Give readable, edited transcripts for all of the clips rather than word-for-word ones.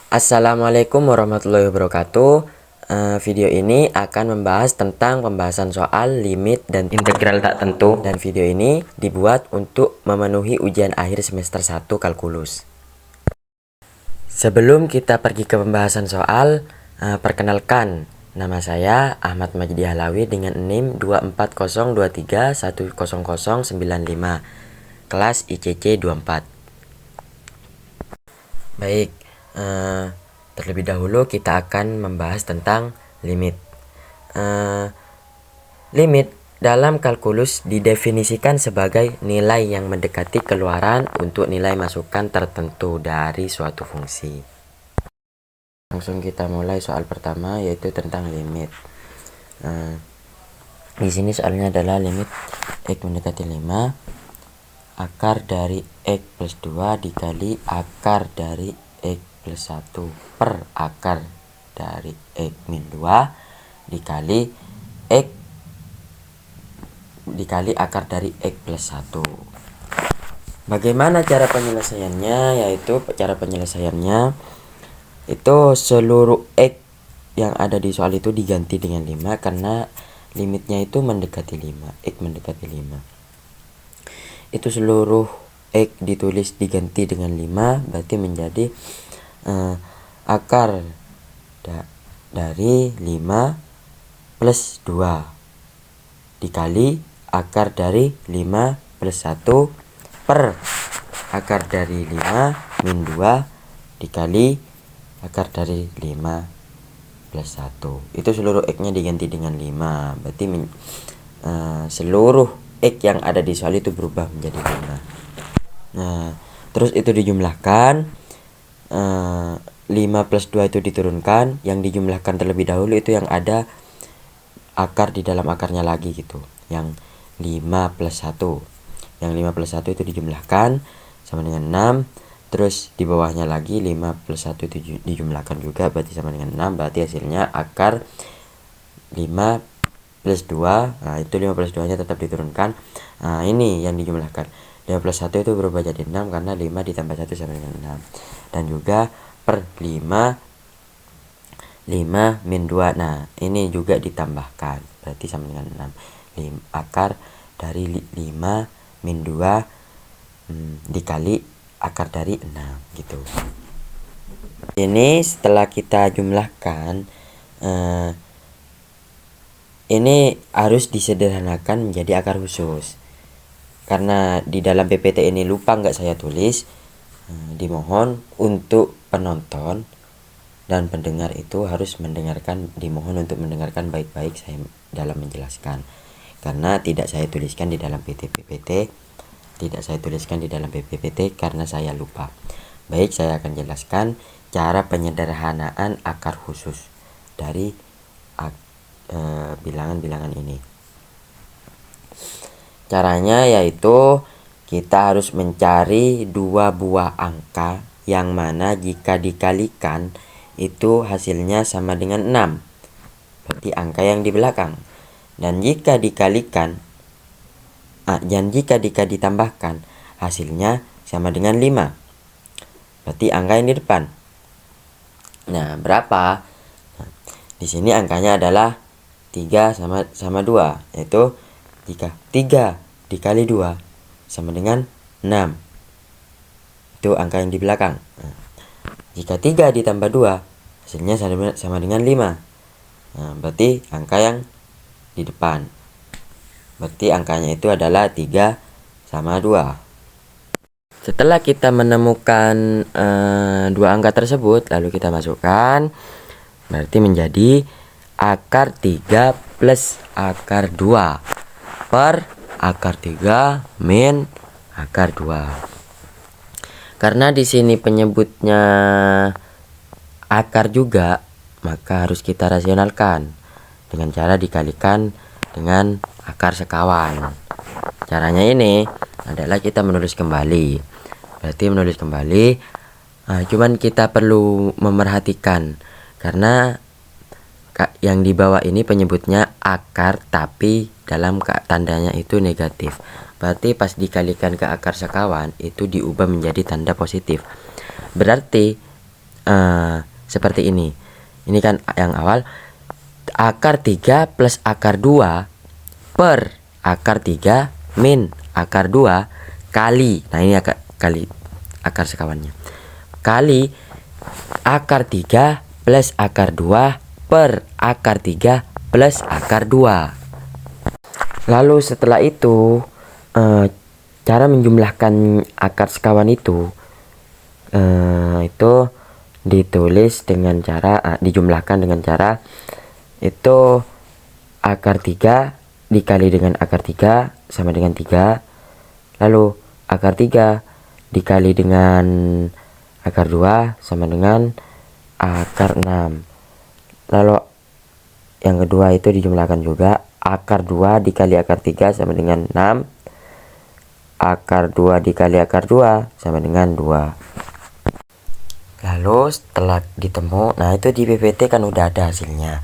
Assalamualaikum warahmatullahi wabarakatuh. Video ini akan membahas tentang pembahasan soal limit dan integral tak tentu, dan video ini dibuat untuk memenuhi ujian akhir semester 1 kalkulus. Sebelum kita pergi ke pembahasan soal, perkenalkan, nama saya Ahmad Majdi Halawi dengan NIM 24023100095, kelas ICC 24. Baik, terlebih dahulu kita akan membahas tentang limit. Limit dalam kalkulus didefinisikan sebagai nilai yang mendekati keluaran untuk nilai masukan tertentu dari suatu fungsi. Langsung kita mulai soal pertama, yaitu tentang limit. Di sini soalnya adalah limit x mendekati 5 akar dari x plus 2 dikali akar dari x plus 1 per akar dari x min 2 dikali x dikali akar dari x plus 1. Bagaimana cara penyelesaiannya? Yaitu cara penyelesaiannya itu seluruh x yang ada di soal itu diganti dengan 5 karena limitnya itu mendekati 5, x mendekati 5. Itu seluruh x ditulis diganti dengan 5, berarti menjadi akar dari 5 plus 2 dikali akar dari 5 plus 1 per akar dari 5 min 2 dikali akar dari 5 plus 1. Itu seluruh x nya diganti dengan 5, berarti seluruh x yang ada di soal itu berubah menjadi 5. Nah, terus itu dijumlahkan, 5 plus 2 itu diturunkan, yang dijumlahkan terlebih dahulu itu yang ada akar di dalam akarnya lagi gitu, yang 5 plus 1. Yang 5 plus 1 itu dijumlahkan sama dengan 6, terus di bawahnya lagi 5 plus 1 itu dijumlahkan juga, berarti sama dengan 6, berarti hasilnya akar 5 plus 2, nah itu 5 plus 2 nya tetap diturunkan. Nah ini yang dijumlahkan, 5 plus 1 itu berubah jadi 6 karena 5 ditambah 1 sama dengan 6. Dan juga per 5 min 2, nah ini juga ditambahkan, berarti sama dengan 6. Akar dari 5 min 2 dikali akar dari 6 gitu. Ini setelah kita jumlahkan, ini harus disederhanakan menjadi akar khusus. Karena di dalam PPT ini lupa nggak saya tulis, dimohon untuk penonton dan pendengar itu harus dimohon untuk mendengarkan baik-baik saya dalam menjelaskan. Karena tidak saya tuliskan di dalam PPT, karena saya lupa. Baik, saya akan jelaskan cara penyederhanaan akar khusus dari bilangan-bilangan ini. Caranya yaitu kita harus mencari dua buah angka yang mana jika dikalikan itu hasilnya sama dengan 6, berarti angka yang di belakang. Dan jika ditambahkan hasilnya sama dengan 5, berarti angka yang di depan. Nah, berapa? Nah, di sini angkanya adalah 3 sama 2, yaitu jika 3 dikali 2 sama dengan 6, itu angka yang di belakang. Nah, jika 3 ditambah 2 hasilnya sama dengan 5, nah, berarti angka yang di depan, berarti angkanya itu adalah 3 sama 2. Setelah kita menemukan dua angka tersebut, lalu kita masukkan, berarti menjadi akar 3 plus akar 2 per akar 3 min akar 2. Karena di sini penyebutnya akar juga, maka harus kita rasionalkan dengan cara dikalikan dengan akar sekawan. Caranya ini adalah kita menulis kembali. Cuman kita perlu memerhatikan karena yang di bawah ini penyebutnya akar, tapi dalam tandanya itu negatif. Berarti pas dikalikan ke akar sekawan itu diubah menjadi tanda positif. Berarti seperti ini. Ini kan yang awal, akar 3 plus akar 2 per akar 3 min akar 2 kali, nah ini kali akar sekawannya, kali akar 3 plus akar 2 per akar 3 plus akar 2. Lalu setelah itu cara menjumlahkan akar sekawan itu ditulis dengan cara dijumlahkan dengan cara itu akar 3 dikali dengan akar 3 sama dengan 3. Lalu akar 3 dikali dengan akar 2 sama dengan akar 6. Lalu yang kedua itu dijumlahkan juga, akar 2 dikali akar 3 sama dengan 6. Akar 2 dikali akar 2 sama dengan 2. Lalu setelah ditemu, nah itu di PPT kan udah ada hasilnya.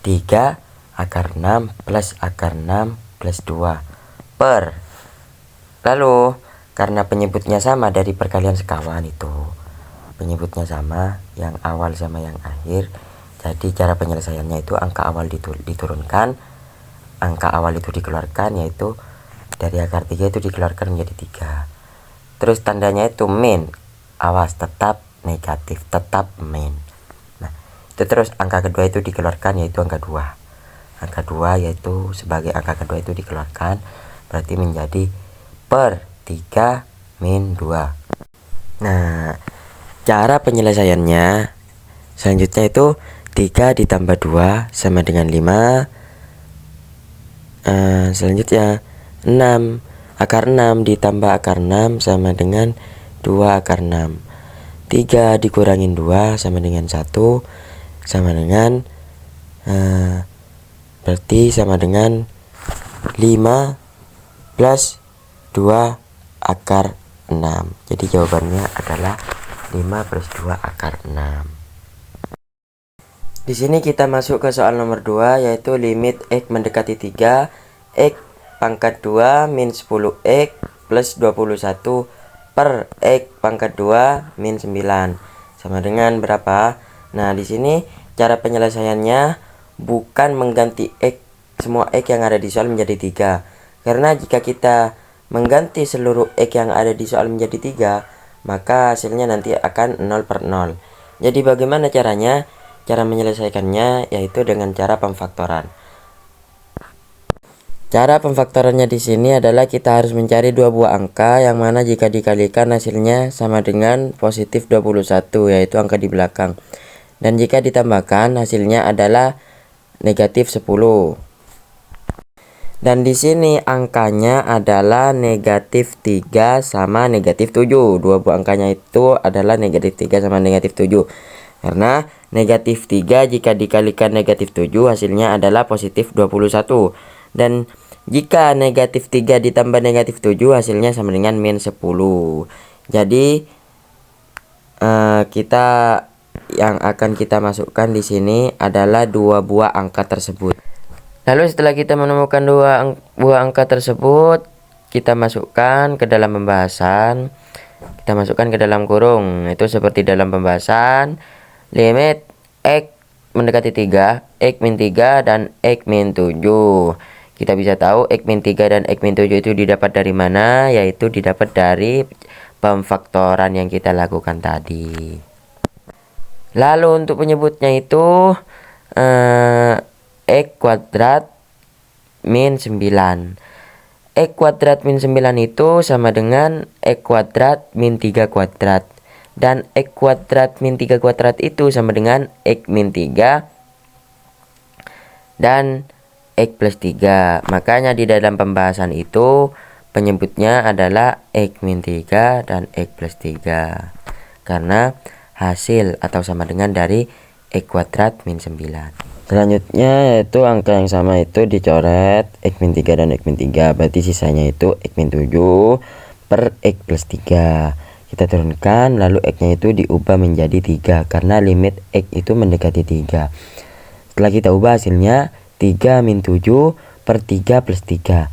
3 akar 6 plus akar 6 plus 2 per. Lalu karena penyebutnya sama dari perkalian sekawan itu, penyebutnya sama, yang awal sama yang akhir. Jadi cara penyelesaiannya itu angka awal diturunkan, angka awal itu dikeluarkan, yaitu dari akar 3 itu dikeluarkan menjadi 3. Terus tandanya itu min, awas tetap negatif, tetap min. Nah itu terus angka kedua itu dikeluarkan, yaitu angka 2. Angka 2 yaitu sebagai angka kedua itu dikeluarkan, berarti menjadi per 3 min 2. Nah cara penyelesaiannya selanjutnya itu 3 ditambah 2 sama dengan 5. Selanjutnya 6, akar 6 ditambah akar 6 sama dengan 2 akar 6. 3 dikurangin 2 sama dengan 1, sama dengan berarti sama dengan 5 plus 2 akar 6. Jadi jawabannya adalah 5 plus 2 akar 6. Di sini kita masuk ke soal nomor 2, yaitu limit X mendekati 3, X pangkat 2 min 10X plus 21 per X pangkat 2 min 9 sama dengan berapa? Nah di sini cara penyelesaiannya bukan mengganti X, semua X yang ada di soal menjadi 3. Karena jika kita mengganti seluruh X yang ada di soal menjadi 3, maka hasilnya nanti akan 0 per 0. Jadi bagaimana caranya? Cara menyelesaikannya yaitu dengan cara pemfaktoran. Cara pemfaktorannya di sini adalah kita harus mencari dua buah angka yang mana jika dikalikan hasilnya sama dengan positif 21, yaitu angka di belakang. Dan jika ditambahkan hasilnya adalah negatif 10. Dan di sini angkanya adalah negatif 3 sama negatif 7. Dua buah angkanya itu adalah negatif 3 sama negatif 7. Karena negatif 3 jika dikalikan negatif 7 hasilnya adalah positif 21. Dan jika negatif 3 ditambah negatif 7 hasilnya sama dengan min 10. Jadi kita yang akan kita masukkan di sini adalah dua buah angka tersebut. Lalu setelah kita menemukan dua buah angka tersebut, kita masukkan ke dalam pembahasan. Kita masukkan ke dalam kurung. Itu seperti dalam pembahasan, limit X mendekati 3, X min 3 dan X min 7. Kita bisa tahu X min 3 dan X min 7 itu didapat dari mana? Yaitu didapat dari pemfaktoran yang kita lakukan tadi. Lalu untuk penyebutnya itu X kuadrat min 9. X kuadrat min 9 itu sama dengan X kuadrat min 3 kuadrat. Dan X kuadrat min 3 kuadrat itu sama dengan X min 3 dan X plus 3. Makanya di dalam pembahasan itu penyebutnya adalah X min 3 dan X plus 3. Karena hasil atau sama dengan dari X kuadrat min 9. Selanjutnya yaitu angka yang sama itu dicoret X min 3 dan X min 3. Berarti sisanya itu X min 7 per X plus 3. Kita turunkan, lalu X-nya itu diubah menjadi 3 karena limit X itu mendekati 3. Setelah kita ubah hasilnya 3 min 7 per 3 plus 3.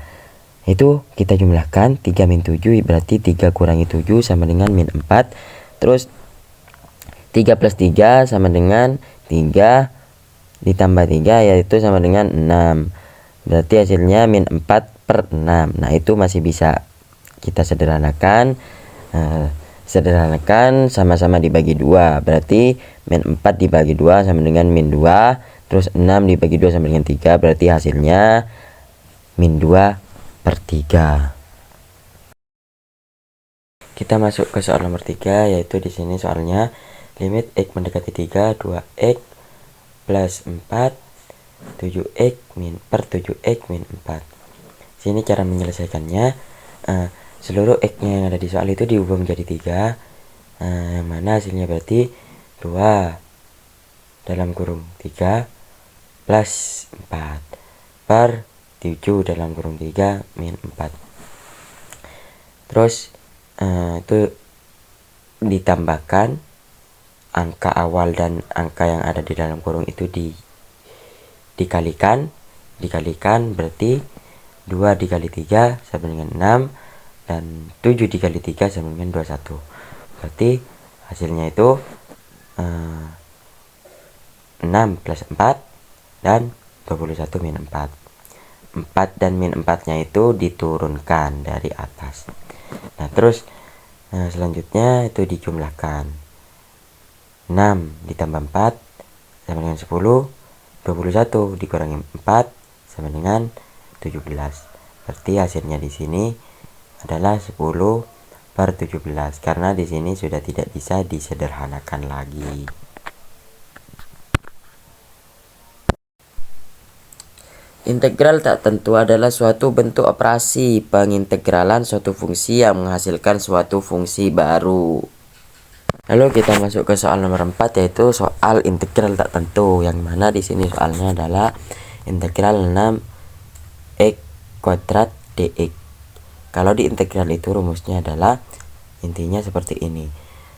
Itu kita jumlahkan 3 min 7 berarti 3 kurangi 7 sama dengan min 4. Terus 3 plus 3 sama dengan 3 ditambah 3 yaitu sama dengan 6. Berarti hasilnya min 4/6. Nah itu masih bisa kita sederhanakan. Sederhanakan sama-sama dibagi 2. Berarti min 4 dibagi 2 sama dengan min 2. Terus 6 dibagi 2 sama dengan 3. Berarti hasilnya min 2/3. Kita masuk ke soal nomor 3, yaitu di sini soalnya limit x mendekati 3, 2x plus 4 7x per 7x min 4. Sini cara menyelesaikannya, seluruh x-nya yang ada di soal itu dihubung jadi 3, yang mana hasilnya berarti 2 dalam kurung 3 plus 4 per 7 dalam kurung 3 min 4. Terus itu ditambahkan angka awal dan angka yang ada di dalam kurung itu dikalikan berarti 2 dikali 3 sama dengan 6 dan 7 dikali 3 sama dengan 21. Berarti hasilnya itu 6 plus 4 dan 21 min 4. 4 dan min 4 nya itu diturunkan dari atas. Nah terus selanjutnya itu dijumlahkan. 6 ditambah 4 sama dengan 10. 21 dikurangi 4 sama dengan 17. Berarti hasilnya di sini adalah 10/17 karena di sini sudah tidak bisa disederhanakan lagi. Integral tak tentu adalah suatu bentuk operasi pengintegralan suatu fungsi yang menghasilkan suatu fungsi baru. Lalu kita masuk ke soal nomor 4, yaitu soal integral tak tentu, yang mana di sini soalnya adalah integral 6x kuadrat dx. Kalau di integral itu rumusnya adalah intinya seperti ini.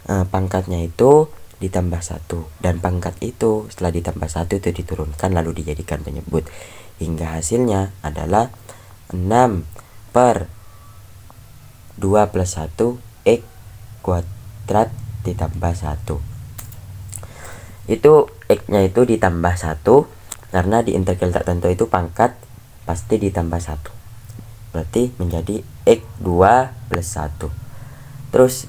Pangkatnya itu ditambah 1 dan pangkat itu setelah ditambah 1 itu diturunkan lalu dijadikan penyebut hingga hasilnya adalah 6 per 2 plus 1 x kuadrat ditambah 1. Itu x nya itu ditambah 1 karena di integral tak tentu itu pangkat pasti ditambah 1. Berarti menjadi x2 plus 1. Terus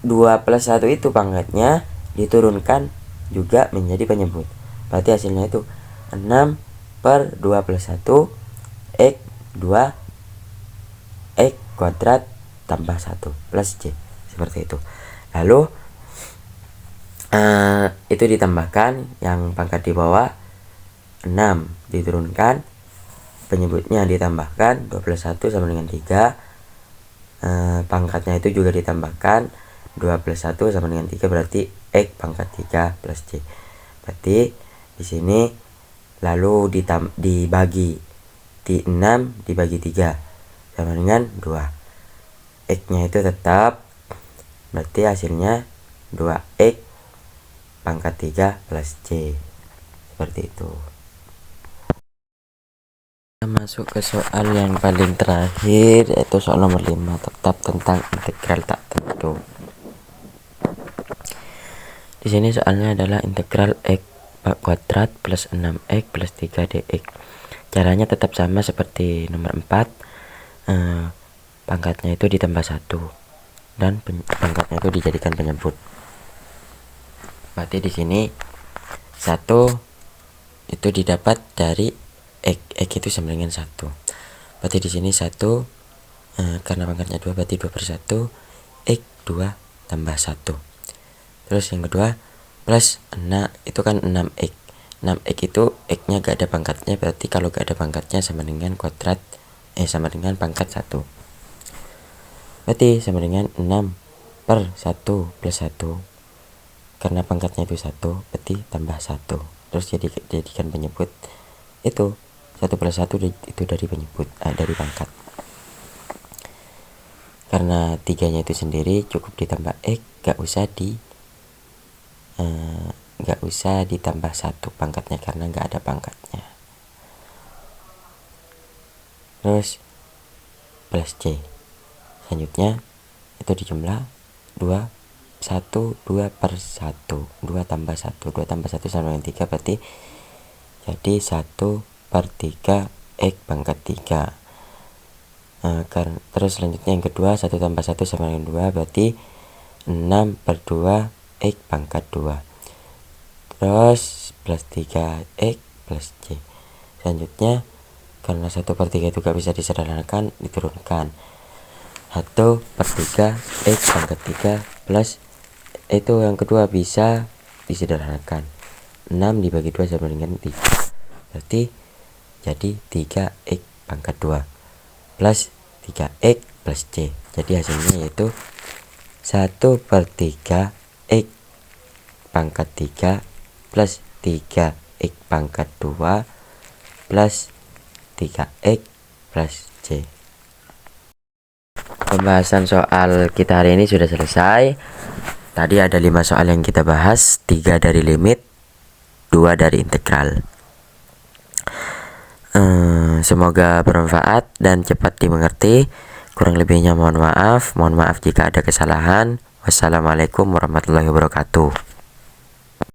2 plus 1 itu pangkatnya diturunkan juga menjadi penyebut. Berarti hasilnya itu 6 per 2 plus 1 x 2 x kuadrat tambah 1 plus j. Seperti itu. Lalu itu ditambahkan yang pangkat di bawah 6 diturunkan, penyebutnya ditambahkan 2 plus 1 sama dengan 3. Pangkatnya itu juga ditambahkan 2 plus 1 sama dengan 3, berarti x pangkat 3 plus j. Berarti di sini lalu dibagi di 6 dibagi 3 sama dengan 2. X nya itu tetap, berarti hasilnya 2x pangkat 3 plus j. Seperti itu. Kita masuk ke soal yang paling terakhir, yaitu soal nomor 5, tetap tentang integral tak tentu. Di sini soalnya adalah integral x kuadrat plus 6x plus 3 dx. Caranya tetap sama seperti nomor 4. Pangkatnya itu ditambah 1 dan pangkatnya itu dijadikan penyebut. Berarti di sini 1 itu didapat dari x itu sama dengan 1. Berarti di sini 1 karena pangkatnya 2 berarti 2 per 1 x 2 tambah 1. Terus yang kedua plus 6 itu kan 6x. 6x itu x nya gak ada pangkatnya, berarti kalau gak ada pangkatnya sama dengan kuadrat sama dengan pangkat 1. Berarti sama dengan 6 per 1 plus 1. Karena pangkatnya itu 1 berarti tambah 1. Terus jadikan penyebut itu 1 plus 1 itu dari penyebut dari pangkat. Karena 3 nya itu sendiri cukup ditambah x, gak usah ditambah 1 pangkatnya karena gak ada pangkatnya. Terus plus j. Selanjutnya itu dijumlah 2 1, 2 per 1. 2 tambah 1. 2 tambah 1 sama dengan 3, berarti jadi 1 per 3 X pangkat 3. Terus selanjutnya yang kedua, 1 tambah 1 sama dengan 2, berarti 6 per 2 X pangkat 2. Terus plus 3X plus C. Selanjutnya, karena 1 per 3 itu gak bisa disederhanakan, diturunkan. 1 per 3 X pangkat 3 plus itu yang kedua bisa disederhanakan. 6 dibagi 2 sama dengan 3. Berarti jadi 3X pangkat 2 plus 3X plus C. Jadi hasilnya yaitu 1 per 3 X pangkat 3 plus 3X pangkat 2 plus 3X plus C. Pembahasan soal kita hari ini sudah selesai. Tadi ada 5 soal yang kita bahas, 3 dari limit, 2 dari integral. Semoga bermanfaat dan cepat dimengerti. Kurang lebihnya mohon maaf jika ada kesalahan. Wassalamualaikum warahmatullahi wabarakatuh.